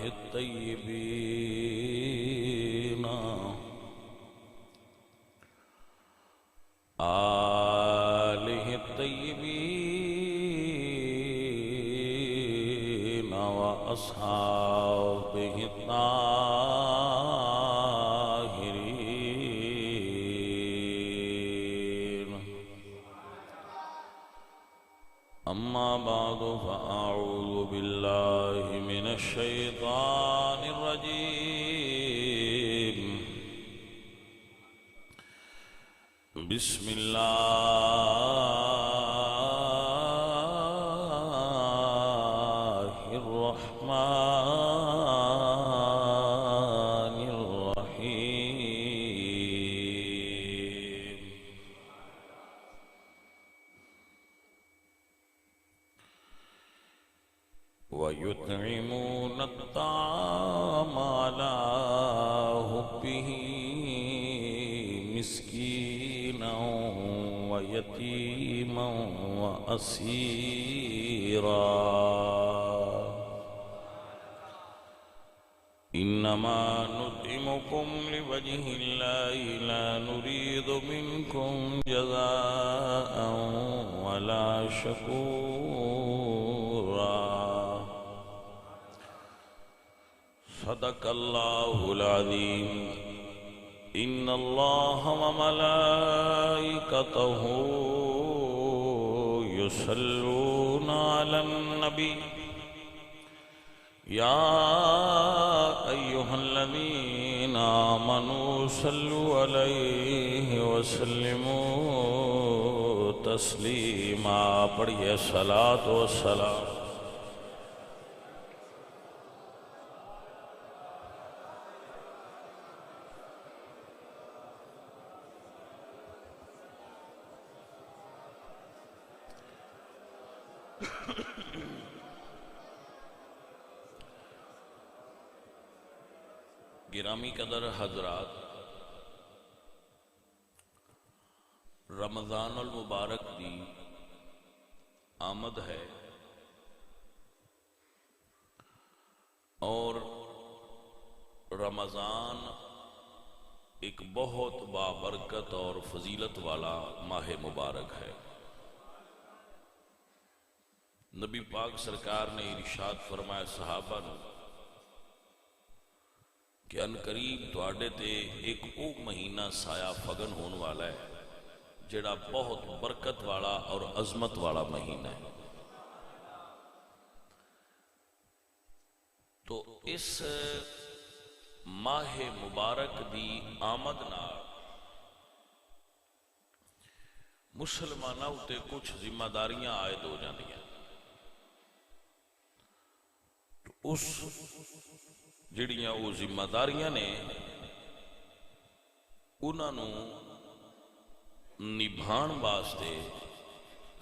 الطيبين وأصحابه الطاهرين. أما بعد فأعوذ بالله من الشيطان الرجيم. بسم الله الرحمن الرحيم. ويطعمون الطعام على حبه مسكينا ويتيما وأسيرا. إنما نطعمكم لوجه الله لا نريد منكم جزاء ولا شكورا. صدق الله العظيم. إن الله وملائكته يصلون على النبي يا أيها الذين آمنوا صلوا عليه وسلموا تسليما. پڑھیے صلاۃ و سلام. گرامی قدر حضرات، رمضان المبارک دی آمد ہے اور رمضان ایک بہت بابرکت اور فضیلت والا ماہ مبارک ہے. نبی پاک سرکار نے ارشاد فرمایا صحابہ نے کہ ان قریب تواڈے تے ایک او مہینہ سایہ فگن ہون والا ہے جڑا بہت برکت والا اور عظمت والا مہینہ ہے. تو اس ماہ مبارک دی آمد نال مسلماناں اُتے کچھ ذمہ داریاں عائد ہو جاندیاں. اس جڑیاں وہ ذمہ داریاں نے انہاں نو نبھان واسطے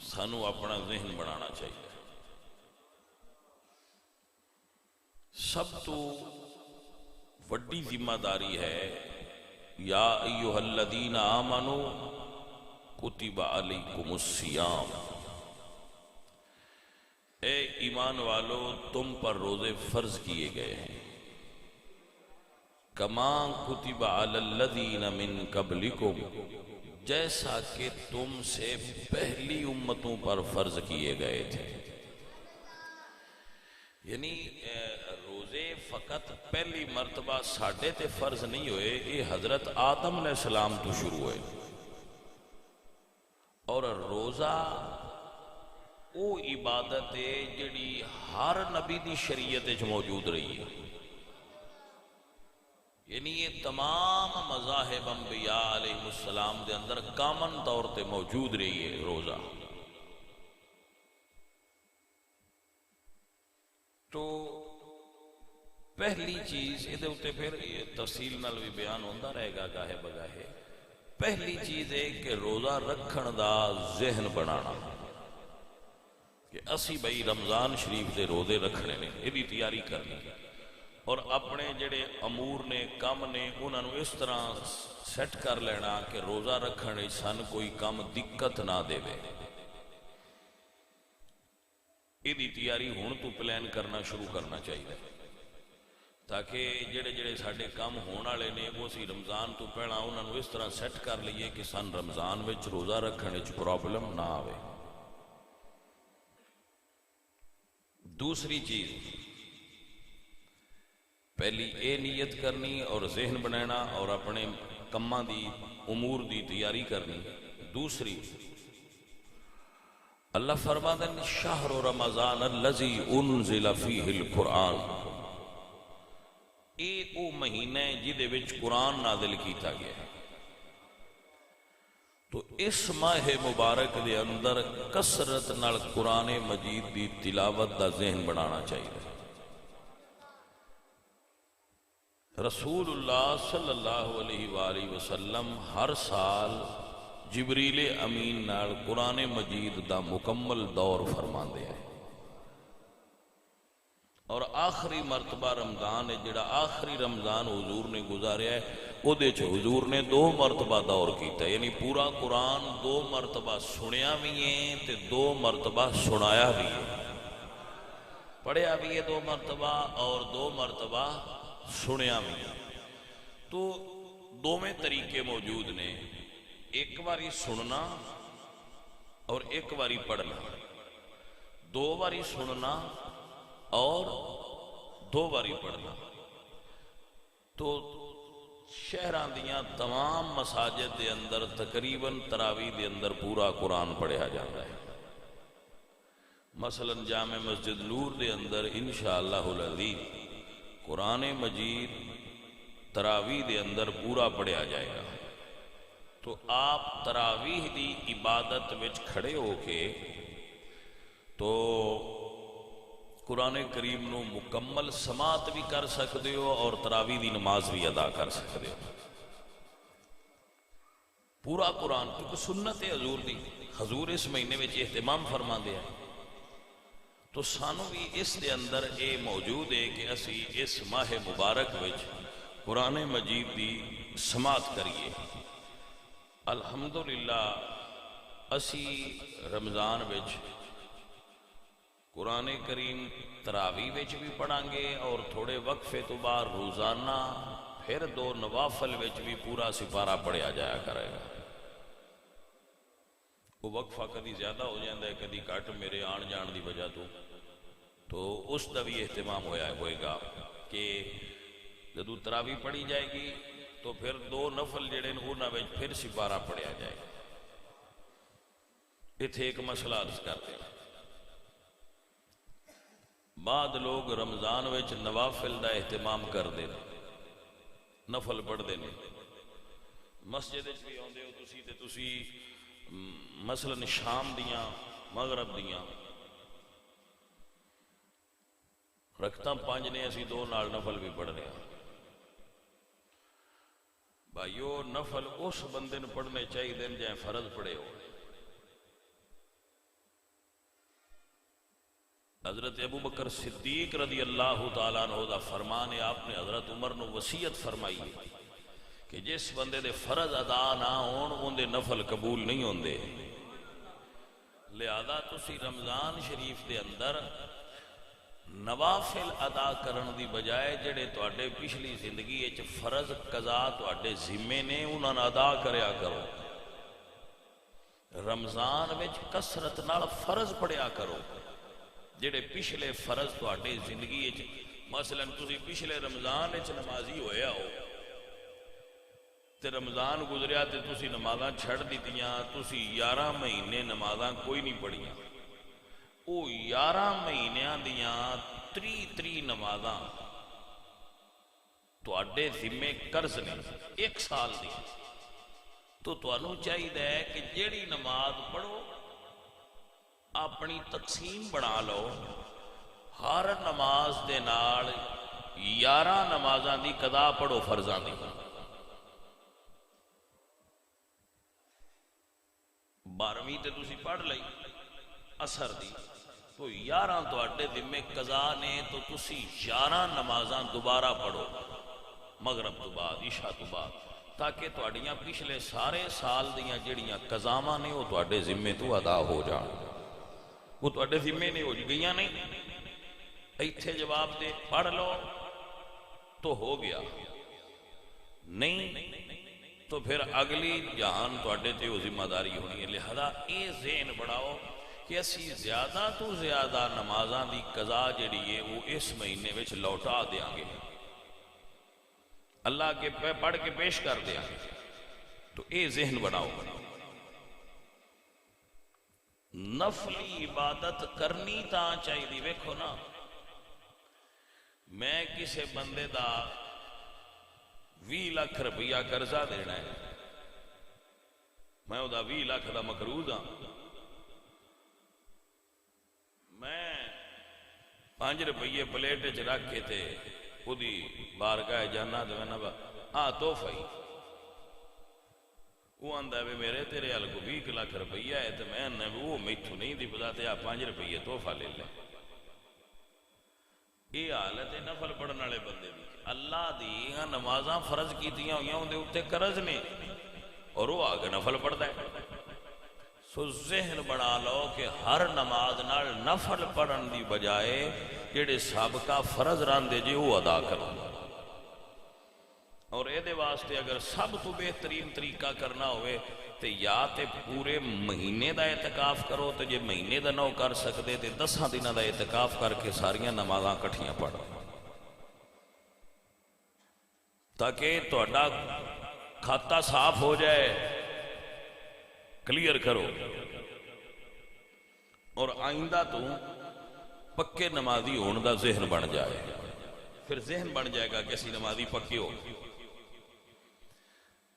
سانو اپنا ذہن بنانا چاہیے. سب تو وڈی ذمہ داری ہے یا ایھا الذین آمنوا کتب علیکم الصیام. اے ایمان والو تم پر روزے فرض کیے گئے ہیں. کما کتب علی الذین من قبلکم جیسا کہ تم سے پہلی امتوں پر فرض کیے گئے تھے. یعنی روزے فقط پہلی مرتبہ ساڑھے تے فرض نہیں ہوئے، یہ حضرت آدم علیہ السلام تو شروع ہوئے. اور روزہ وہ عبادت ہے جڑی ہر نبی دی شریعت وچ موجود رہی ہے. یعنی یہ تمام مذاہب انبیاء علیہ السلام دے اندر کامن طور تے موجود رہی ہے روزہ. تو پہلی چیز یہ ہوتے پھر تفصیل نال بھی بیان ہوتا رہے گا گاہے بگاہے. پہلی چیز ہے کہ روزہ رکھن دا ذہن بنانا کہ اسی بھائی رمضان شریف دے روزے رکھنے نے، یہ بھی تیاری کرنی اور اپنے جڑے امور نے کام نے انہوں نے اس طرح سیٹ کر لینا کہ روزہ رکھنے سن کوئی کام دقت نہ دے. یہ تیاری ہون تو پلان کرنا شروع کرنا چاہیے. تاکہ جڑے جڑے ساڈے کام ہونے والے نے وہ اسی رمضان تو پہلا انہاں نوں اس طرح سیٹ کر لئیے کہ سن رمضان وچ روزہ رکھنے وچ پرابلم نہ آوے۔ دوسری چیز، پہلی اے نیت کرنی اور ذہن بنانا اور اپنے کماں دی امور دی تیاری کرنی۔ دوسری، اللہ فرماتا ہے شہر رمضان الذی انزل فیہ القرآن، اے او مہینہ جدے وچ قرآن نازل کیتا گیا ہے۔ تو اس ماہ مبارک دے اندر کثرت نال قرآن مجید دی تلاوت دا ذہن بنانا چاہیے۔ رسول اللہ صلی اللہ علیہ وآلہ وسلم ہر سال جبریل امین نال قرآن مجید دا مکمل دور فرماندے ہیں، اور آخری مرتبہ رمضان ہے جڑا آخری رمضان حضور نے گزاریا ہے، او دے چ حضور نے 2 مرتبہ دور کیتا ہے، یعنی پورا قرآن 2 مرتبہ سنیا بھی ہے تے 2 مرتبہ سنایا بھی ہے، پڑھیا بھی ہے 2 مرتبہ اور 2 مرتبہ سنیا بھی ہے۔ تو دوویں طریقے موجود نے، ایک باری سننا اور ایک باری پڑھنا، 2 باری سننا اور 2 باری پڑھنا۔ تو شہران دیاں تمام مساجد دے اندر تقریباً تراویح دے اندر پورا قرآن پڑھیا جاتا ہے۔ مثلا جامع مسجد نور دے اندر انشاءاللہ العزیز قرآن مجید تراویح دے اندر پورا پڑھیا جائے گا۔ تو آپ تراویح دی عبادت وچ کھڑے ہو کے تو قرآن کریم نو مکمل سماعت بھی کر سکتے ہو اور تراویح دی نماز بھی ادا کر سکتے ہو۔ پورا قرآن، کیونکہ سنت حضور دی، حضور اس مہینے میں اہتمام فرما دیا، تو سانو بھی اس دے اندر اے موجود ہے کہ اسی اس ماہ مبارک وچ قرآن مجید دی سماعت کریے۔ الحمدللہ اسی رمضان وچ قرآن کریم تراویح وچ بھی پڑھیں گے اور تھوڑے وقفے تو بعد روزانہ پھر 2 نوافل وچ بھی پورا سپارہ پڑھیا جایا کرے گا۔ وہ وقفہ کدی زیادہ ہو جاتا ہے کدی کٹ میرے آن جان دی وجہ تو اس دا بھی اہتمام ہوئے گا کہ جدو تراویح پڑھی جائے گی تو پھر 2 نفل جڑے انہاں وچ پھر سپارہ پڑھیا جائے گا۔ اتھے ایک مسئلہ عرض کرتے ہیں، بعد لوگ رمضان وچ نوافل دا اہتمام کر دے، نفل پڑھ دے، مسجد وچ بھی آندے ہو تسی تے تسی مثلا شام دیاں مغرب دیاں رکھتاں 5 نے، اسی 2 نال نفل بھی پڑھ رہے ہیں۔ بھائیو نفل اس بندے نے پڑھنے چاہیے دن جائیں فرض پڑھے ہو۔ حضرت ابو بکر صدیق رضی اللہ تعالیٰ عنہ دا فرمان ہے، آپ نے حضرت عمر نو وصیت فرمائی ہے کہ جس بندے دے فرض ادا نہ ہون ان دے نفل قبول نہیں ہوندے، لہذا تسی رمضان شریف دے اندر نوافل ادا کرن دی بجائے جڑے تواڈے پچھلی زندگی وچ فرض قضا تواڈے ذمے نے انہاں نوں ادا کریا کرو۔ رمضان وچ کثرت نال فرض پڑھیا کرو، جڑے پچھلے فرض تواڈے زندگی وچ، مثلا تسی پچھلے رمضان وچ نمازی ہویا ہو تے رمضان گزریا تے تسی نمازاں چھڑ دتیاں، تسی 11 مہینے نمازاں کوئی نہیں پڑھیاں، او 11 مہینیاں دیاں 30 نمازاں تواڈے ذمے قرض نے 1 سال دی، تو تانوں چاہیے کہ جیڑی نماز پڑھو اپنی تقسیم بنا لو، ہر نماز دے نال 11 نمازاں دی قضا پڑھو فرضاں دی، 12ویں تے تسی پڑھ لئی اثر دی، تو 11 تواڈے ذمے قضا نے، تو تسی 11 نمازاں دوبارہ پڑھو مغرب تو بعد عشاء تو بعد، تاکہ تواڈیاں پچھلے سارے سال دیاں جڑیاں قضاواں نے وہ تواڈے ذمے تو ادا ہو جان، وہ تواڈے ذمے نے ہو گئیاں نہیں۔ ایتھے جواب دے پڑھ لو تو ہو گیا، نہیں تو پھر اگلی جہان تواڈے تے وہ ذمہ داری ہونی ہے۔ لہذا یہ ذہن بڑھاؤ کہ اسی زیادہ تو زیادہ نمازاں دی قضا جڑی ہے وہ اس مہینے وچ لوٹا دیاں گے، اللہ کے پڑھ کے پیش کر دیاں گے۔ تو اے ذہن بناؤ۔ نفلی عبادت کرنی تا چاہیے۔ ویکھو نا، میں کسے بندے دا 20 لاکھ روپیہ قرضہ دینا ہے، میں وہ 20 لاکھ دا مقروض ہاں، میں 5 روپیے پلیٹ چ رکھ کے تے وہی بارگاہ جانا تو میں آ تحفہ ہی، وہ آندا بھی میرے تیرے ہل کو 20 لاکھ روپیہ ہے تو میں وہ میتھوں نہیں دی پتا تے 5 روپیے تحفہ لے لے۔ یہ حالت ہے نفل پڑھنے والے بندے دی۔ اللہ دی نمازاں فرض کیتیاں ہوئیاں اندے اتے قرض نے اور وہ آگے نفل پڑھتا ہے۔ سو ذہن بنا لو کہ ہر نماز نال نفل پڑھن دی بجائے جڑے سابقہ فرض راندے جے وہ ادا کرو، اور اے دے واسطے اگر سب تو بہترین طریقہ کرنا ہوئے تو یا تے پورے مہینے دا اعتکاف کرو، تو جے مہینے دا نہ کر سکتے تے 10 دنوں دا اعتکاف کر کے ساریاں نمازاں کٹھیاں پڑھو، تاکہ تہاڈا کھاتا صاف ہو جائے، کلیئر کرو، اور آئندہ تو پکے نمازی ہون دا ذہن بن جائے۔ پھر ذہن بن جائے گا کہ اسی نمازی پکے ہو۔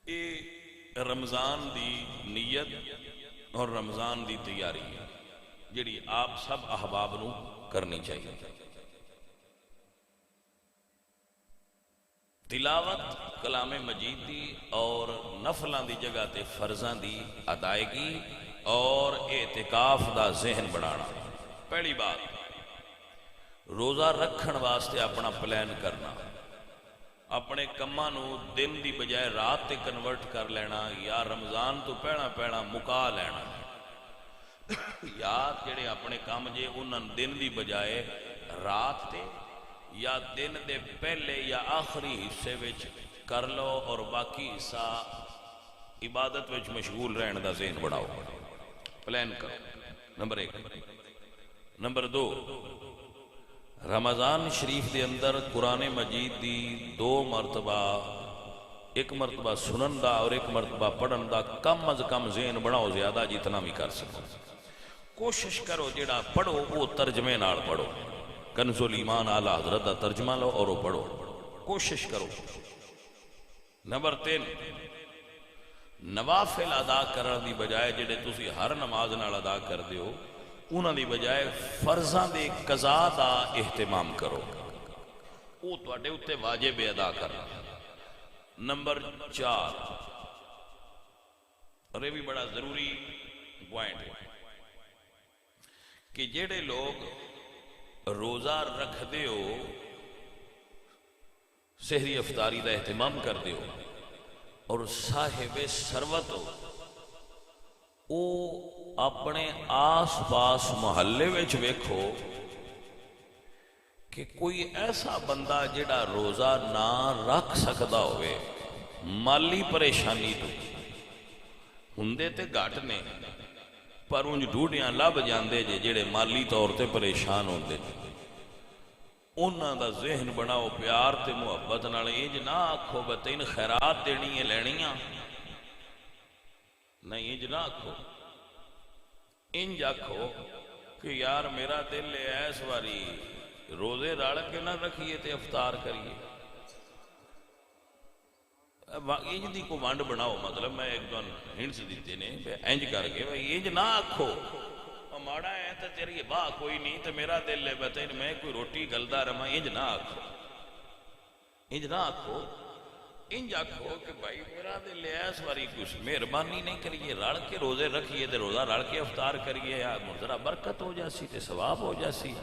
یہ رمضان دی نیت اور رمضان دی تیاری جڑی آپ سب احباب نو کرنی چاہیے۔ تلاوت کلام مجید دی اور نفلاں دی جگہ تے فرضاں دی ادائیگی اور اعتکاف دا ذہن بنانا۔ پہلی بات، روزہ رکھن واسطے اپنا پلان کرنا، اپنے کماں نو دن دی بجائے رات تے کنورٹ کر لینا، یا رمضان تو پہلا مکا لینا، یا جڑے اپنے کام جے انہاں دن دی بجائے رات تے یا دن دے پہلے یا آخری حصے وچ کر لو، اور باقی حصہ عبادت وچ مشغول رہن دا ذہن بڑھاؤ، پلان کرو۔ نمبر 1۔ نمبر 2، رمضان شریف دے اندر قرآن مجید دی 2 مرتبہ، ایک مرتبہ سنن دا اور ایک مرتبہ پڑھن دا کم از کم ذہن بناؤ، زیادہ جتنا بھی کر سکو۔ کوشش کرو جڑا پڑھو وہ ترجمے نال پڑھو، کنز الایمان اعلی حضرت دا ترجمہ لو اور وہ پڑھو، کوشش کرو۔ نمبر 3، نوافل ادا کرنے دی بجائے جڑے تسی ہر نماز نال ادا کر دیو انہاں دی بجائے فرضاں دے قضا دا اہتمام کرو، وہ تواڈے اتے واجب ادا کرنا۔ نمبر 4، اور یہ بھی بڑا ضروری پوائنٹ ہے کہ جڑے لوگ روزہ رکھ دیو، سحری افطاری دا اہتمام کر دیو اور صاحب ثروت ہو، او اپنے آس پاس محلے وچ ویکھو کہ کوئی ایسا بندہ جڑا روزہ نہ رکھ سکدا ہوئے، مالی پریشانی تو ہندے تے گھٹ نے، پر انج ڈھوڈیاں لب جاندے جڑے مالی طور تے پریشان ہوندے، انہاں دا ذہن بناؤ پیار تے محبت نال، انج نہ آکھو بتین خیرات دینی ہے لینیاں، نہیں انج نہ آکھو، انج آکھو کہ یار میرا دل ہے اس واری روزے رل کے نہ رکھیے تے افطار کریے، انج دی کو ونڈ بناؤ۔ مطلب میں ایک دن ہنٹس دیتے نے انج کر کے انج نہ آکھو ماڑا ہے تو تیری باہ کوئی نہیں تو میرا دل ہے بتائیں میں کوئی روٹی گلدا رہا، انج نہ آکھو، انج نہ آکھو، انج آکھو کہ بھائی میرا دل ہے اس واری کچھ مہربانی نہیں کریے، رل کے روزے رکھیے تے روزہ رل کے افطار کریے، یا ذرا برکت ہو جاسی تے ثواب ہو جاسی،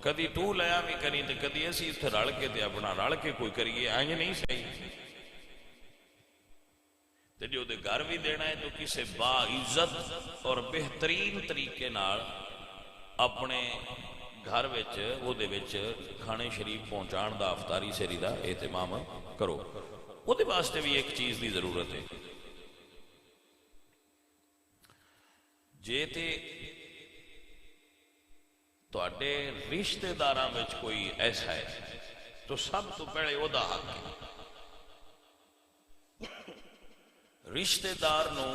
کدی تو لیا بھی کری تے کدی اسی اتنے رل کے تے اپنا رل کے کوئی کریے، انج نہیں صحیح۔ تے جو دے گھر بھی دینا ہے تو کسے با عزت اور بہترین طریقے نال اپنے گھر کھانے شریف پہنچان دا افطاری سری دا اہتمام کرو. وہ دے واسطے بھی ایک چیز دی ضرورت ہے. جے تے تواڈے رشتے داراں وچ کوئی ایسا ہے تو سب تو پہلے او دا حق ہے. رشتے دار نو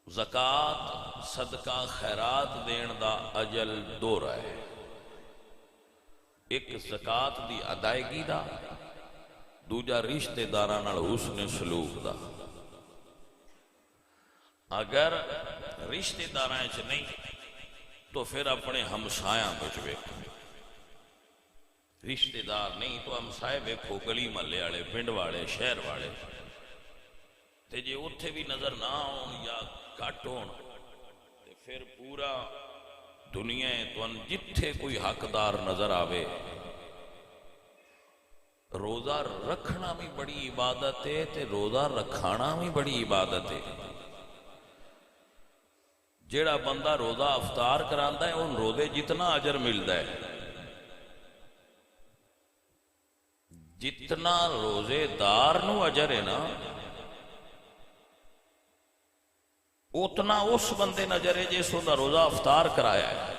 زکات صدقہ خیرات دین دا اجل دو ہے. ایک زکات دی ادائیگی دا، دوجا رشتے داراں نال حسن سلوک دا. اگر رشتے داراں وچ نہیں تو پھر اپنے ہمسایاں وچ ویکھو. رشتے دار نہیں تو ہمسائے ویکھو، گلی محلے والے، پنڈ والے، شہر والے. تے جے اتھے بھی نظر نہ آن یا گھٹ ہون تے پھر پورا دنیا تون جتھے کوئی حقدار نظر آوے. روزہ رکھنا بھی بڑی عبادت ہے تے روزہ رکھانا بھی بڑی عبادت ہے. جیڑا بندہ روزہ افطار کراندا ہے ان روزے جتنا اجر ملدا ہے، جتنا روزے دار نو اجر ہے نا اتنا اس بندے نظر ہے جس دا روزہ افطار کرایا ہے.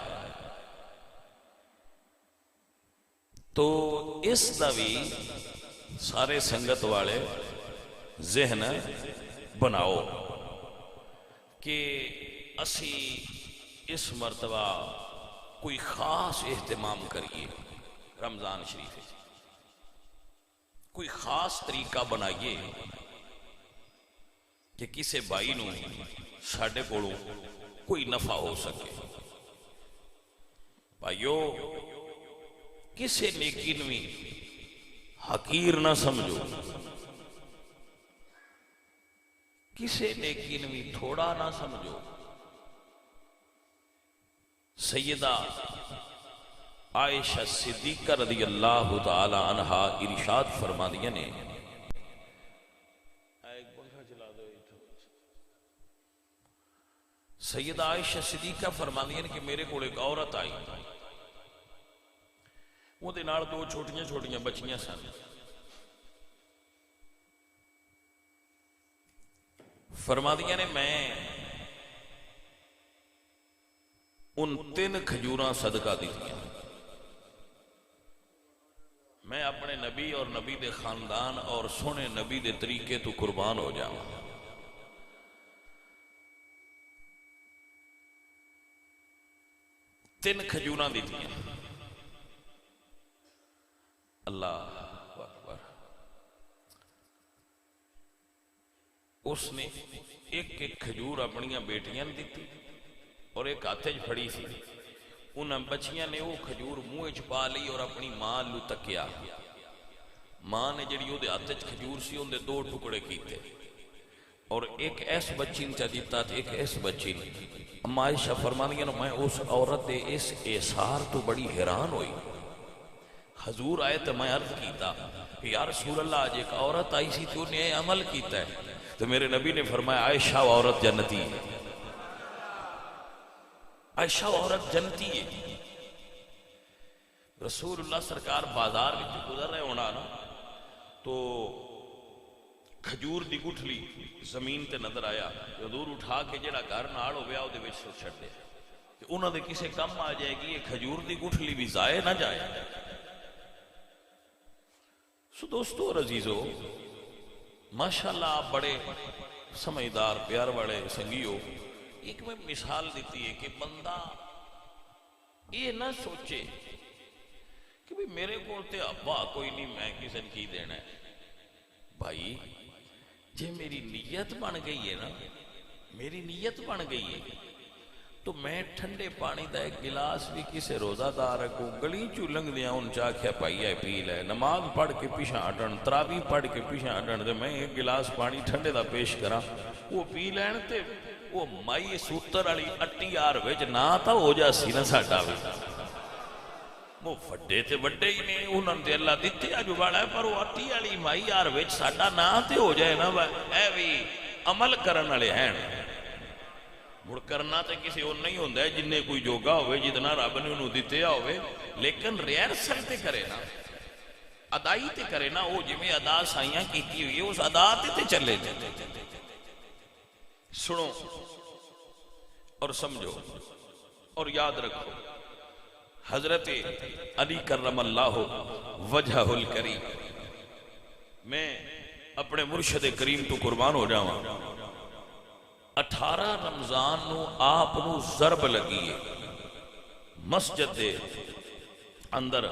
تو اس دا بھی سارے سنگت والے ذہن بناؤ کہ اسی اس مرتبہ کوئی خاص اہتمام کریے. رمضان شریف کوئی خاص طریقہ بنائیے کہ کسے بھائی نو ساڈے کولوں کوئی نفع ہو سکے. بھائیو کسے نیکی نو حقیر نہ سمجھو، کسے نیکی نو تھوڑا نہ سمجھو. سیدہ عائشہ صدیقہ رضی اللہ تعالی عنہا ارشاد فرما دیا نے، سیدہ عائشہ صدیقہ فرما دیا نے کہ میرے کو ایک عورت آئی، وہ دے نال دو چھوٹیاں چھوٹیاں بچیاں سن. فرما دیا نے میں ان 3 کھجوراں صدقہ دیتیاں. میں اپنے نبی اور نبی دے خاندان اور سونے نبی دے طریقے تو قربان ہو جاؤں. 3 کھجوراں دیتیاں. اللہ اکبر. اس نے ایک کھجور اپنی بیٹیاں نے دیتی اور ایک ہاتھ وچ پھڑی سی. انہاں بچیاں نے وہ کھجور منہ وچ پا لی اور اپنی ماں لو تکیا. ماں نے جڑی وہ ہاتھ وچ کھجور سی اون دے 2 ٹکڑے کیتے اور ایک ایس بچی نے دیتا تے ایک ایس بچی نے. اما عائشہ فرمانیاں میں اس عورت دے اس احسار تو بڑی حیران ہوئی. حضور آئے تو میں عرض کیتا کہ یا رسول اللہ آج ایک عورت آئی سی تو نے عمل کیتا ہے. تو میرے نبی نے فرمایا عائشہ عورت جنتی ہے، عائشہ عورت جنتی ہے. رسول اللہ سرکار بازار میں گزر رہے ہونا نا تو کھجور دی گٹھلی زمین تے نظر آیا. حضور اٹھا کے جڑا گھر نال ہو گیا او دے وچ سٹ چھڈ دے کہ انہاں دے کسے کم آ جائے گی. یہ کھجور دی گٹھلی بھی ضائع نہ جائے. سو دوستو اور عزیزو ماشاءاللہ آپ بڑے سمجھدار پیار والے سنگیو. ایک میں مثال دیتی ہے کہ بندہ یہ نہ سوچے کہ بھی میرے کو تے ابا کوئی نہیں میں کسی نے کی دینا ہے. بھائی جے میری نیت بن گئی ہے نا، میری نیت بن گئی ہے تو میں ٹھنڈے پانی دا ایک گلاس بھی کسے روزہ دار کو گلی چو لنگ دیا ان چاکھیا پائی ہے پی لے. نماز پڑھ کے پیچھے ہٹن، تراویح پڑھ کے پیچھے ہٹن تے میں ایک گلاس پانی ٹھنڈے دا پیش کراں وہ پی لین تے وہ مائی سوتر والی اٹی آر وچ نہ تا ہو جا سی نہ ساڈا وی. وہ وڈے تے وڈے ہی نے انہاں تے اللہ دتے اج والا ہے پر وہ اٹی والی مائی آر وچ ساڈا نہ تے ہو جائے نا. اے وی عمل کرن والے ہیں. مڑ کرنا تے کسی اور نہیں ہوتا ہے جن کوئی جوگا ہوئے جتنا رب نے انہوں دتیا ہوئے، لیکن ریہرسل تے کرے نا، ادائی تے کرے نا، وہ جی میں ادا سائیاں کیتی ہوئی ہے اس ادا تے چلے جائے۔ سنو اور سمجھو اور یاد رکھو، حضرت علی کرم اللہ وجہہ الکریم، میں اپنے مرشد کریم تو قربان ہو جاواں، 18 رمضان نو آپ نو ضرب لگی ہے، مسجد دے اندر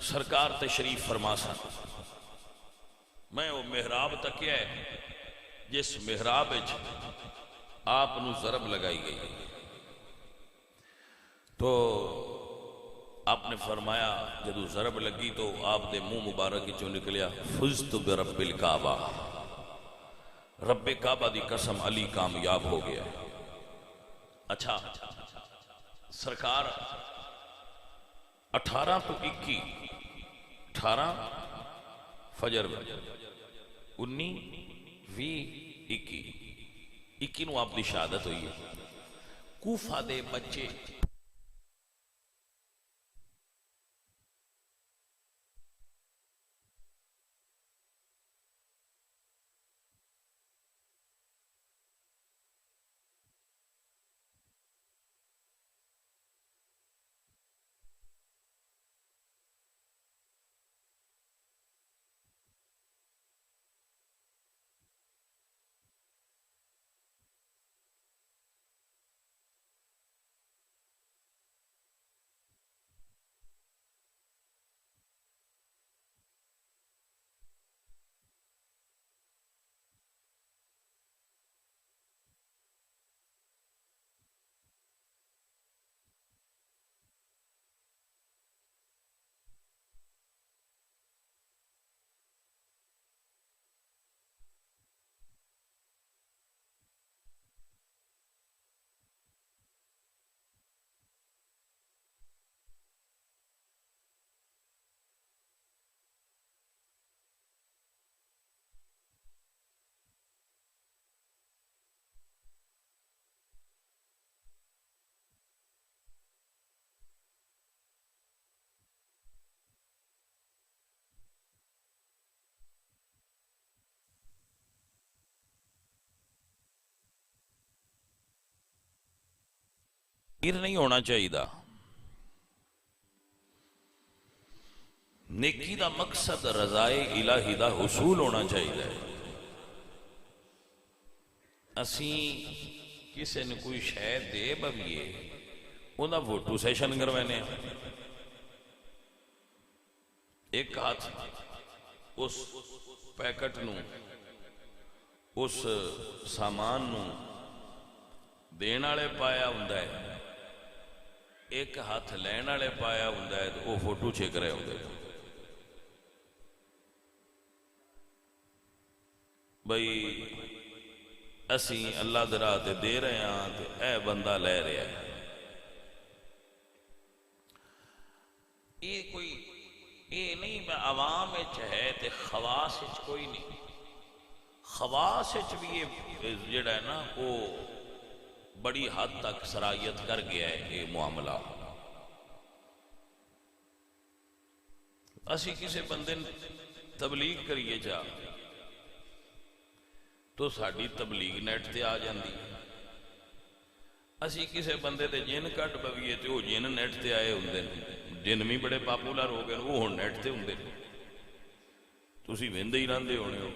سرکار تشریف فرما سن، میں وہ محراب تکیا ہے جس محراب وچ آپ نو ضرب لگائی گئی، تو آپ نے فرمایا جدو ضرب لگی تو آپ دے منہ مبارک چوں نکلیا فزت برب الکعبہ، رب کعبہ دی قسم علی کامیاب ہو گیا۔ اچھا سرکار 18 تو 21، 18 فجر 19 20 21 نو آپ دی شہادت ہوئی ہے۔ کوفہ دے بچے نہیں ہونا چاہیے دا، نیکی دا مقصد رضائے الہی دا حصول ہونا چاہیے۔ اسی کسی نے کوئی شے دے بھیے انہاں فوٹو سیشن کروانے، ایک ہاتھ اس پیکٹ نو اس سامان نو دین والے پایا ہوندا ہے، ایک ہاتھ لین والے پایا ہوندا ہے، تو وہ فوٹو چھک رہے ہوندے بھئی اسی اللہ دے راہ تے دے رہے ہاں تے اے بندہ لے رہا ہے۔ یہ کوئی یہ نہیں عوام وچ ہے تے خواص وچ کوئی نہیں، خواص وچ بھی یہ جڑا ہے نا وہ بڑی حد تک سرایت کر گیا ہے یہ معاملہ۔ اسی کسی بندے تبلیغ کریے جا تو ساڑی تبلیغ نیٹ تے آ جاندی، اسی کسی بندے تے جن کٹ بویے تے وہ جن نیٹ تے آئے ہوندے، جن بھی بڑے پاپولر ہو گئے وہ ہن نیٹ تے ہوندے، تسی ویندے ہی رہندے ہونے ہو۔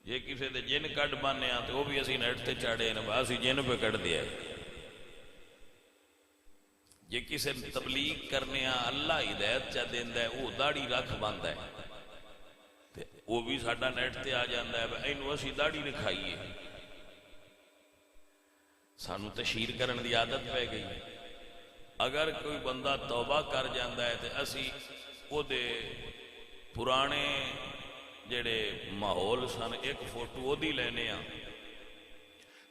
جے کسی دے جن کٹ بانے آتے وہ بھی اسی نیٹ تے چاڑے ہیں، اسی جن پہ کٹ دیا ہے۔ جے کسی تبلیغ کرنے اللہ ہدایت چا دیندہ ہے وہ داڑھی رکھ باندھا ہے، وہ بھی ساڑھا نیٹ تے آ جاندہ ہے، اینو اسی داڑھی رکھائیے۔ سانو تشہیر کرن دی عادت پہ گئی، اگر کوئی بندہ توبہ کر جاندہ ہے تو اسی وہ دے پرانے جڑے ماحول سن ایک فوٹو وہ دی لینے ہاں،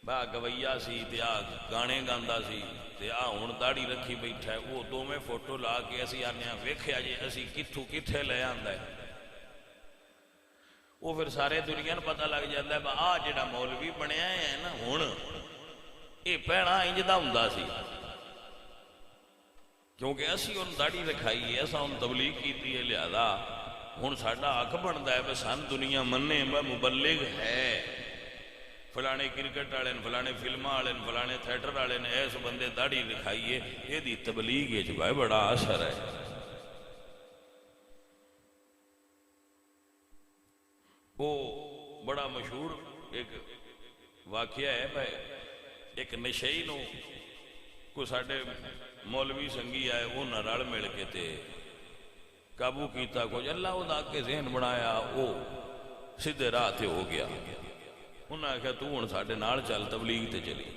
با گویا سی تے آ گانے گاندہ سی تے آ ہون داڑھی رکھی بیٹھا ہے، وہ دو میں فوٹو لا کے اسی آنے ہاں ویکھیا جی اسی کتھو کتھے لے آندہ ہے۔ وہ پھر سارے دنیا پتہ لگ جاتا ہے با آ جڑا مولوی بنیا ہے نا ہون یہ پینا انج دا ہوندا سی کیونکہ اسی ان داڑھی رکھائی ہے اساں ان تبلیغ کیتی ہے لہذا ہن ساڈا حق بندا ہے بس سن دنیا مننے مبلغ ہے فلانے کرکٹ والے فلانے فلماں والے فلانے تھیٹر والے نے اس بندے داڑھی رکھائی ہے یہ تبلیغ وچ بھائی بڑا اثر ہے وہ بڑا مشہور ایک واقعہ ہے بھائی ایک نشئی نو کو ساڈے مولوی سنگھی آئے وہ نہ رل مل کے تے قابو کیتا کچھ اللہ ادا کے ذہن بنایا وہ سیدھے راہ تے ہو گیا انہوں نے آخیا تو ہن ساڈے نال چل تبلیغ تے چلی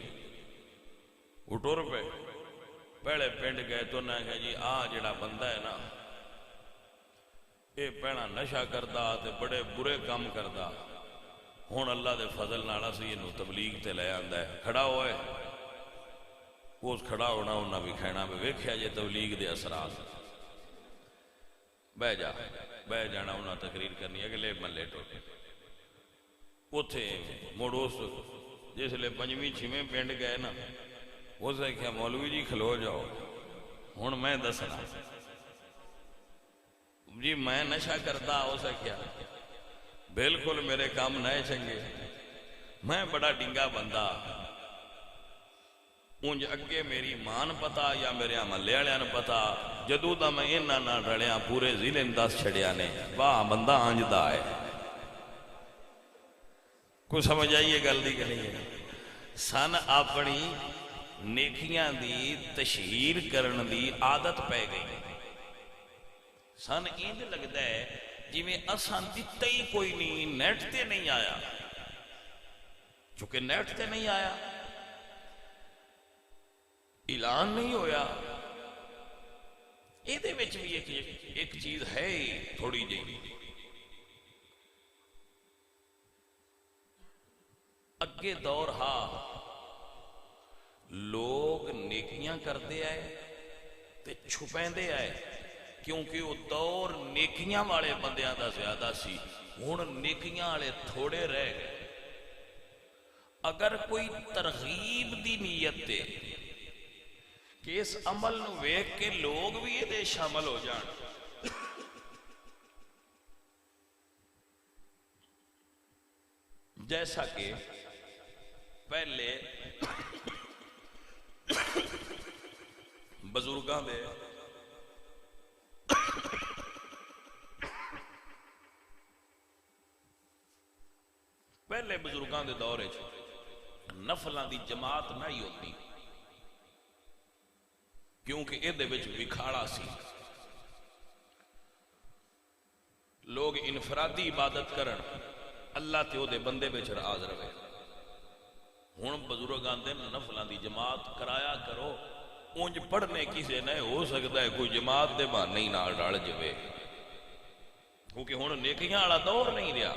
وہ ٹر پے پہلے پنڈ گئے تو انہوں نے آخیا جی جڑا بندہ ہے نا یہ پہنا نشہ کردا تے بڑے برے کام کردا ہن اللہ دے فضل نال اسی اینوں تبلیغ تے لے آندا ہے کھڑا ہوئے اس کھڑا ہونا انہاں بھی کھینا بھی ویکھیا جے تبلیغ دے اثرات بہ جانا انہاں تقریر کرنی اگلے محلے ٹوٹ اوتھے مڑ اس جس لے پنجویں چھویں پنڈ گئے نا اس نے کہا مولوی جی کھلو جاؤ ہن میں دسنا جی میں نشہ کرتا ہو سکیا بالکل میرے کام نئے چنگے میں بڑا ڈنگا بندہ انج اگے میری مان پتا یا میرے محلے والوں پتا جدوں دا میں انہاں نال رلیا پورے ضلع دس چھڑیا نے واہ بندہ انج دا ہے کوئی سمجھ آئیے گل دی کہ نہیں ہے سن اپنی نیکیاں دی تشہیر کرن دی عادت پہ گئی سن انج لگتا ہے جی میں اساں دتا ہی کوئی نہیں نیٹ تے نہیں آیا چونکہ نیٹ تے نہیں آیا اعلان نہیں ہویا یہ دے وچ بھی ایک چیز ہے تھوڑی جی اگے دور لوگ نیکیاں کرتے آئے تے چھپیندے آئے کیونکہ وہ دور نیکیاں والے بندیاں دا زیادہ سی ہن نیکیاں والے تھوڑے رہ گئے اگر کوئی ترغیب دی نیت تے کہ اس عمل نو ویکھ کے لوگ بھی یہ شامل ہو جان جیسا کہ پہلے بزرگاں دے پہلے بزرگاں دے دور نفلاں دی جماعت نہیں ہوتی کیونکہ یہ بکھاڑا سی لوگ انفرادی عبادت کرن اللہ تے او دے بندے بچ راز رہے ہن بزرگاں دے نفلاں دی جماعت کرایا کرو اونج پڑھنے کسے نہیں ہو سکتا ہے کوئی جماعت دے بہانے ہی نال رل جوے کیونکہ ہن نیکیاں والا دور نہیں رہا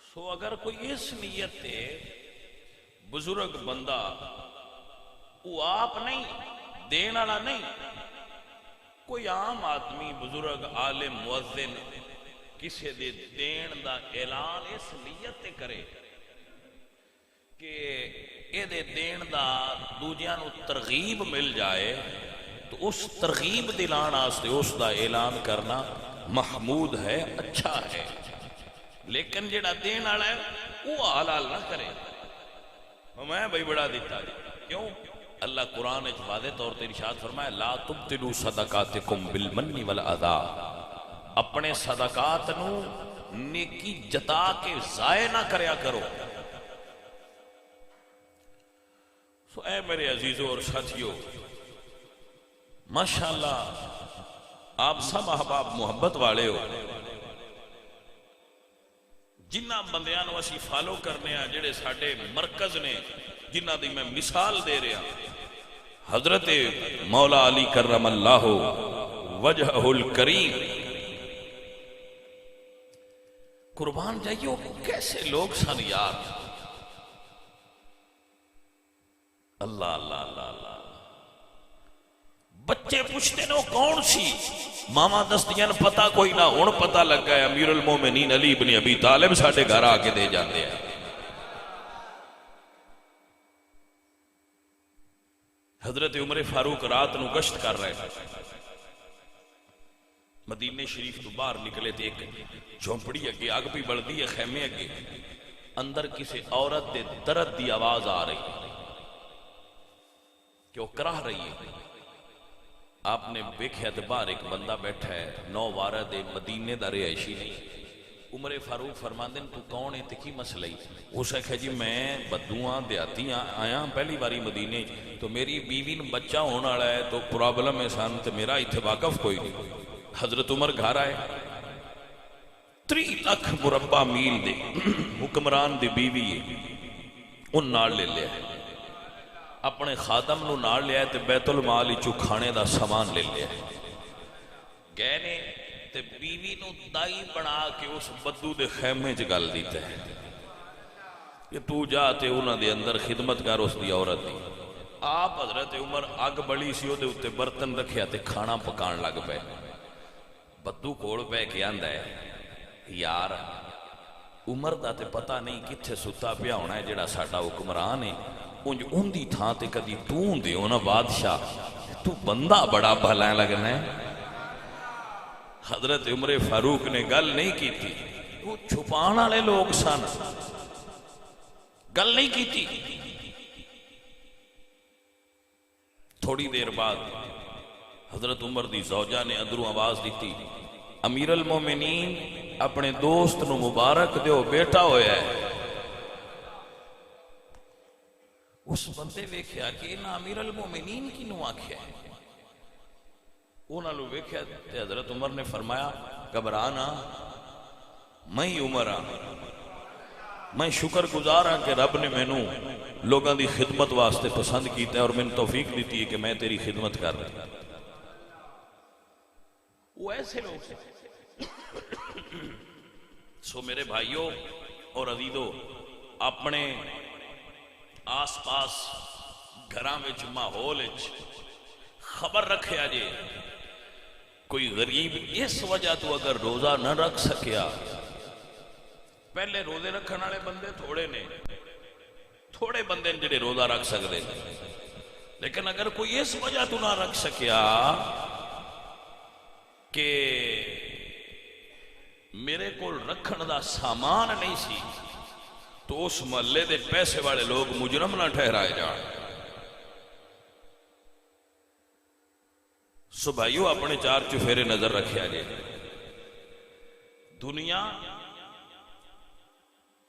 سو اگر کوئی اس نیت تے بزرگ بندہ وہ آپ نہیں دین والا نہیں کوئی عام آدمی بزرگ عالم مؤذن کسی دے دین دا اعلان اس نیت تے کرے کہ اے دے دین دا دوجیاں نو ترغیب مل جائے تو اس ترغیب دلان آستے اس دا اعلان کرنا محمود ہے اچھا ہے لیکن جڑا دین والا ہے وہ حلال نہ کرے میں بھائی بڑا دیتا کیوں اللہ قرآن واضح طور پر ارشاد فرمایا لا تبطلوا صدقاتکم بالمن والاذا اپنے صدقات نو نیکی جتا کے ضائع نہ کریا کرو سو اے میرے عزیزوں اور ساتھیوں ماشاءاللہ آپ سب احباب محبت والے ہو جنہ بندیاں نو اسی فالو کرنے ہیں جڑے ساڈے مرکز نے جنہ دی میں مثال دے رہا حضرت مولا علی کرم اللہ وجہہ الکریم قربان جائیو کیسے لوگ سن یار اللہ اللہ اللہ اللہ بچے پوچھتے نے وہ کون سی؟ ماما دستیاں پتا کوئی نہ، ہن پتا لگا ہے امیر المومنین علی بن ابی طالب ساڈے گھر آ کے دے جاندے ہیں۔ حضرت عمر فاروق رات نو گشت کر رہے مدینے شریف تو باہر نکلے تھے، ایک جھونپڑی اگے اگ پی بلدی ہے، خیمے اگے اندر کسی عورت دے درد دی آواز آ رہی کہ وہ کراہ رہی ہے۔ آپ نے دیکھا تو باہر ایک بندہ بیٹھا ہے، نو وارہ دے مدینے دا رہائشی نہیں۔ عمر فاروق فرماندے تو کون ہے تے کی مسئلہ ہی؟ اس نے کہا جی میں بدوآں دیہاتی آیا پہلی باری مدینے، تو میری بیوی نے بچہ ہونے والا ہے تو پرابلم ہے سان، تے میرا اتنے واقف کوئی نہیں۔ حضرت عمر گھر آئے، 3 لاکھ مربع میل دے حکمران دی بیوی ہے، ان نال لے لیا ہے، اپنے خادم نو نال لیا ہے تے بیت المال چو کھانے دا سامان لے لیا ہے۔ گئے نے تے بیوی نو دائی بنا کے اس بدو دے خیمے چ گل دیتا ہے کہ تو جا تے انہاں دے اندر خدمت کر اس دی عورت دی۔ آپ حضرت عمر اگ بڑی سی دے اتے برتن رکھیا تے کھانا پکان لگ پے۔ بدو کول پہ کے آندا ہے یار عمر دا تے پتہ نہیں کتھے ستا پیا ہونا ہے جڑا ساڈا حکمران ہے، انج ان دی تھاں تے کدی تو دے ہونا بادشاہ، تو بندہ بڑا بھلا لگنا ہے۔ حضرت عمر فاروق نے گل نہیں کی تھی، وہ چھپان والے لوگ سن، گل نہیں کی تھی۔ تھوڑی دیر بعد حضرت عمر دی زوجہ نے اندروں آواز دیتی، امیر المومنین اپنے دوست نو مبارک دیو، بیٹا ہویا ہے۔ اس بندے ویکھیا کہ نہ امیر المومنین کی نو آکھیا ہے، انہاں لو ویکھیا تے حضرت عمر نے فرمایا گھبرانا، میں عمر ہاں، میں شکر گزار ہاں کہ رب نے مینوں لوگاں دی خدمت واسطے پسند کیتا ہے اور میں توفیق دیتی ہے کہ میں تیری خدمت کر رہا ہوں۔ وہ ایسے لوگ سو میرے بھائیوں اور عزیزو، اپنے آس پاس گھراں وچ ماحول وچ خبر رکھیا جے کوئی غریب اس وجہ تو اگر روزہ نہ رکھ سکیا، پہلے روزے رکھن والے بندے تھوڑے نے، تھوڑے بندے جڑے روزہ رکھ سکتے ہیں، لیکن اگر کوئی اس وجہ تو نہ رکھ سکیا کہ میرے کول رکھن دا سامان نہیں سی، تو اس محلے دے پیسے والے لوگ مجرم نہ ٹھہرائے جان۔ سو بھائیو اپنے چار چفیرے نظر رکھیا جے، دنیا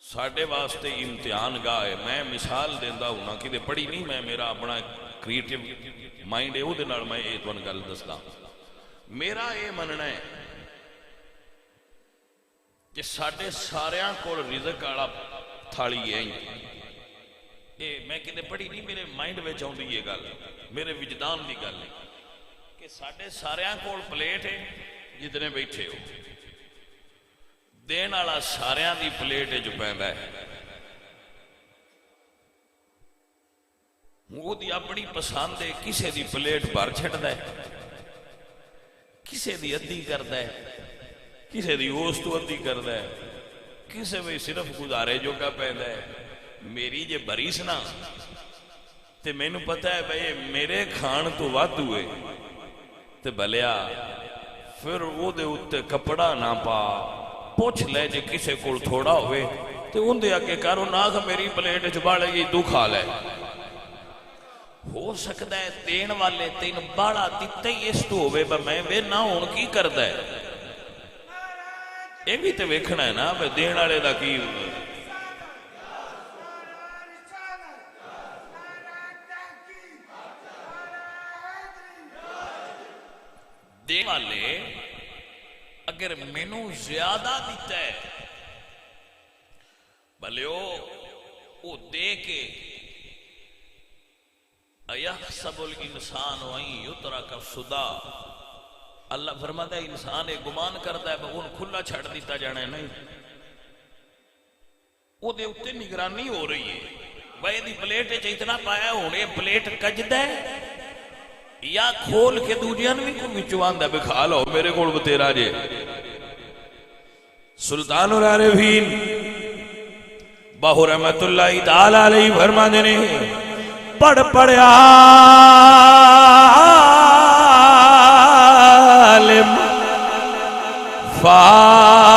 ساڑھے واسطے امتحان گاہ ہے۔ میں مثال دیندہ ہوں نا کہ پڑھی نہیں، میں میرا اپنا کریٹیو مائنڈ ہے، وہ دے نال میں یہ تون گل دسدا۔ میرا یہ مننا ہے کہ ساڑھے ساریاں کول رزق والا تھالی ہے، یہ میں کدے پڑھی نہیں، میرے مائنڈ میں چاہوں یہ گل، میرے وجدان دی گل ہے کہ ساڑھے ساریاں کول پلیٹ ہے، جتنے بیٹھے ہو دین والا ساریاں دی پلیٹ جو پیندا ہے، وہ دی اپنی پسند ہے، کسے دی پلیٹ بھر چھڑدا ہے، کسے دی ادھی کردا ہے، کسے دی اوس تو ادھی کردا ہے، کسے بھی صرف گزارے جو کا پیندا ہے۔ میری جے بریس نا تے میں نو پتہ ہے بھئی میرے کھان تو وعد ہوئے تے بلیا پھر وہ دے اتے کپڑا نہ پا، پوچھ لے جے کسے کول تھوڑا ہوئے تے ان دے آگے کارو ناکھ میری پلیٹ چباڑے گی تو کھا لے۔ ہو سکتا ہے دین والے تین باڑا دیتے ہی اس تو ہوئے با میں بے نہ ہون کی کردہ ہے، یہ بھی تے ویکھنا ہے نا بے دین والے دا کی۔ دین والے اگر مینوں زیادہ دیتا ہے بھلے وہ دے کے اَيَحْسَبُ الْإِنسَانُ أَن يُتْرَكَ سُدًى، اللہ فرماتا ہے انسان ایک گمان کرتا ہے بہن کھلا چھڑ دیتا جانا ہے، نہیں، وہ دے اتے نگرانی ہو رہی ہے، بھائی دی پلیٹ اتنا پایا ہونے پلیٹ کجدہ ہے، یا کھول کے دوجیاں بھی کو وچوں آندا ہے کھا لو میرے کول بتیرا جے سلطان العارفین باہو رحمت اللہ تعالی علیہ فرماندے نے پڑھ پڑھیا عالم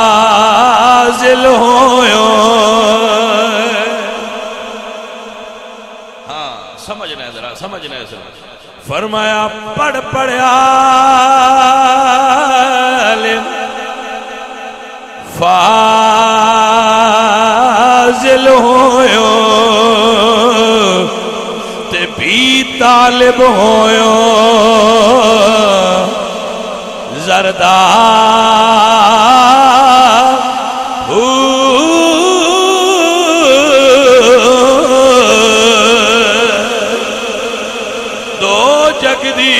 فاضل ہویو ہاں سمجھنا ہے ذرا سمجھنا ہے ذرا فرمایا پڑھ پڑھیا عالم فاضل ہویو تے بھی طالب ہویو زردار دو جگ دی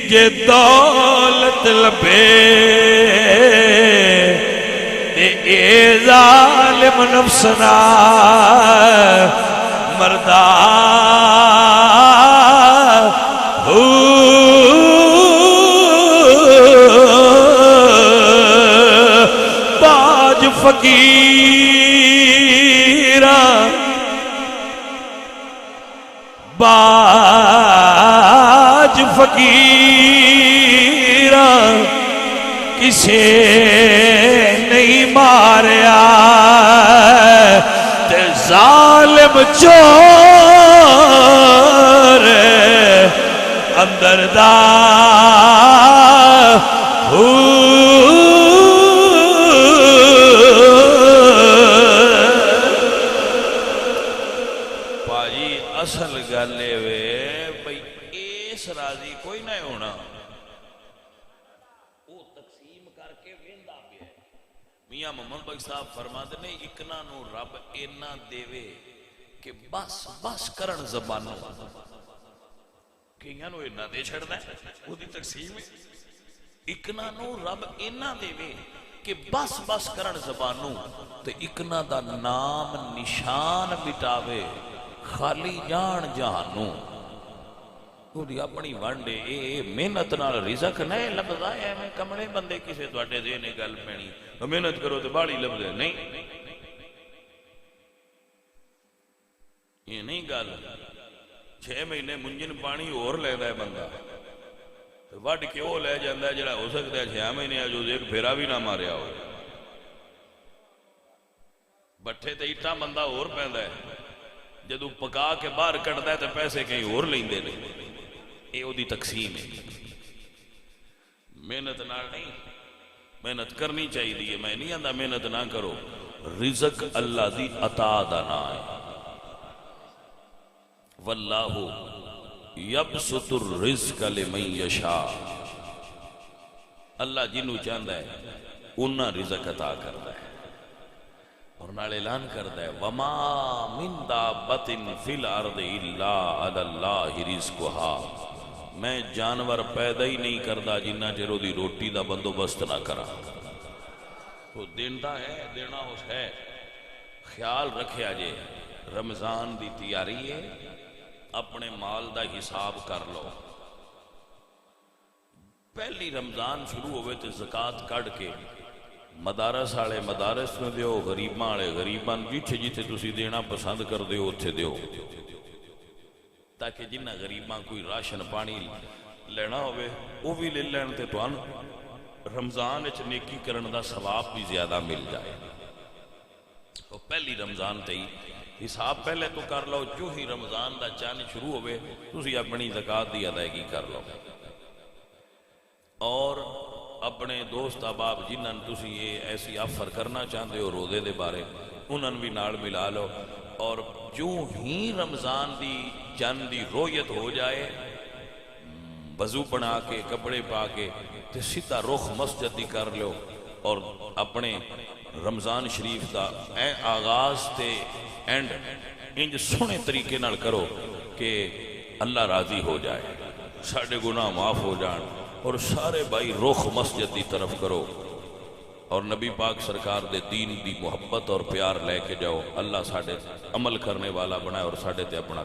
جے دولت لبے تے اے ظالم نفسنا مردہ باج فقیرہ باج فقیرہ کسے نہیں ماریا تے ظالم چور اندر دا پاجی اصل گلے وے بھئی اس راضی کوئی نہ ہونا وہ تقسیم کر کے ویندا پیا میاں محمد بخش صاحب فرماتے نے اکنا نو رب اینا دیوے کہ بس بس کرن زبانوں کئیاں نو اینا دے چھڑ دے وہ دی تقسیم ہے اکنا نو رب اینا دیوے کہ بس بس کرن زبانوں تو اکنا دا نام نشان مٹاوے خالی جان جہانوں وہ دی اپنی وانڈے اے محنت نال رزق نئے لبدا ہے میں کمڑے بندے کسے دوڑے دینے گل پینی محنت کرو تو باڑی لبدے نہیں یہ نہیں گل 6 مہینے منجن پانی اور لے دا ہے بندہ وڈ کے وہ لے جاندہ ہے جڑا ہو سکتا ہے 6 مہینے جو ایک پھیرا بھی نہ ماریا ہو بٹھے تے اٹھا بندہ اور پہندا ہے جدو پکا کے باہر کٹدا ہے تو پیسے کہیں اور لیندے نہیں اے او دی تقسیم ہے محنت نہ نہیں محنت کرنی چاہیے میں نہیں آندا محنت نہ کرو رزق اللہ دی عطا دا نہ ہے واللہ یبسط الرزق لمن یشاء اللہ جنوں چاہندا ہے انہاں رزق عطا کرتا ہے اور نال اعلان کرتا ہے وما من دابۃ فی الارض الا علی اللہ رزقها میں جانور پیدا ہی نہیں کردا جنہ چر دی روٹی دا بندوبست نہ کرا وہ دینا ہے دینا اس ہے خیال رکھیا جے رمضان دی تیاری ہے اپنے مال دا حساب کر لو پہلی رمضان شروع ہوئے تو زکاة کڑ کے مدارس آلے مدارس میں دیو غریباں آلے غریباں جتھے جتھے تسی دینا پسند کر دیو اتھے دیو تاکہ جنہ غریباں کوئی راشن پانی لینا ہوئے وہ بھی لے لین تے تو رمضان اچھ نیکی کرن دا ثواب بھی زیادہ مل جائے تو پہلی رمضان تے ہی حساب پہلے تو کر لو جو ہی رمضان دا چاند شروع ہوئے تسی اپنی زکاة دی ادائیگی کر لو اور اپنے دوست احباب جنہاں تسی یہ ایسی آفر کرنا چاہتے ہو روزے دے بارے انہاں بھی نال ملا لو اور جو ہی رمضان دی چند دی رویت ہو جائے وضو بنا کے کپڑے پا کے تے سیدھا رخ مسجد دی کر لو اور اپنے رمضان شریف دا آغاز تے اینڈ انج سونے طریقے نال کرو کہ اللہ راضی ہو جائے ساڑھے گناہ معاف ہو جان اور سارے بھائی رخ مسجد دی طرف کرو اور نبی پاک سرکار دے دین دی محبت اور پیار لے کے جاؤ. اللہ ساڈے عمل کرنے والا بنائے اور ساڈے تے اپنا